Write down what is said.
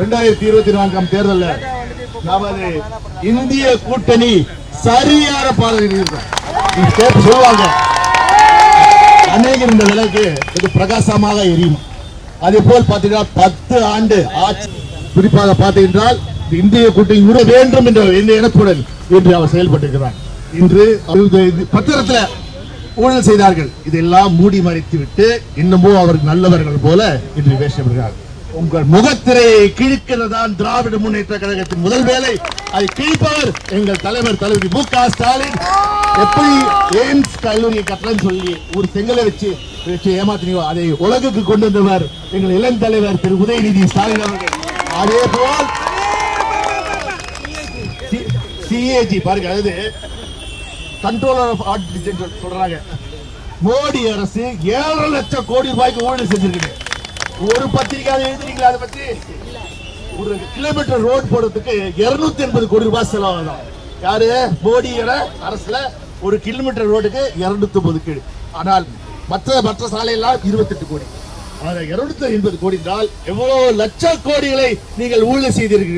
2024 தேர்தலில் நமது இந்திய கூட்டணி சரியான பாதையில் சொல்லுவாங்க. அநேகர் இந்த விலைக்கு இது பிரகாசமாக எரியும். அதே போல் பார்த்தீங்கன்னா 10 ஆண்டு ஆட்சி குறிப்பாக பார்த்தீங்கன்றால் இந்திய கூட்டணி விட வேண்டும் என்ற எண்ணத்துடன் இன்று அவர் செயல்பட்டிருக்கிறார். இன்று பத்திரத்தில் ஊழல் செய்தார்கள், இதெல்லாம் மூடி மறைத்து விட்டு இன்னமும் அவர் நல்லவர்கள் போல இன்று பேசப்படுகிறார். உங்கள் முகத்திரையை கிழிக்கிறதான் திராவிட முன்னேற்ற கழகத்தின் முதல் வேலை. அதை கிழிப்பவர் எங்கள் தலைவர் தளபதி மு.க. ஸ்டாலின். எப்படி எய்ம்ஸ் கல்லூரியை கட்டலன்னு சொல்லி ஒரு செங்கலை வச்சு ஏமாத்தினோ அதை உலகுக்கு கொண்டு வந்தவர் எங்கள் இளம் தலைவர் திரு உதயநிதி ஸ்டாலின் அவர்கள். அதே போல் சிஏஜி பாருங்க, அதாவது கண்ட்ரோலர் ஆஃப் ஆடிட் சொல்றாங்க. மோடி அரசு 7 லட்சம் கோடி ரூபாய்க்கு ஊழல் செஞ்சிருக்கு. ஒரு பத்திரிகை எழுதுறீங்களா? அதை பத்தி ஒரு கிலோமீட்டர் ரோடு போடுறதுக்கு 280 கோடி ரூபாய் செலவாகும். யாரு? மோடி அரசுல ஒரு கிலோமீட்டர் ரோடுக்கு 250 கோடி. ஆனால் மற்ற சாலையெல்லாம் 28 கோடி. 280 கோடி என்றால் எவ்வளவு லட்சம் கோடிகளை நீங்கள் ஊழல் செய்திருக்கிறீர்கள்.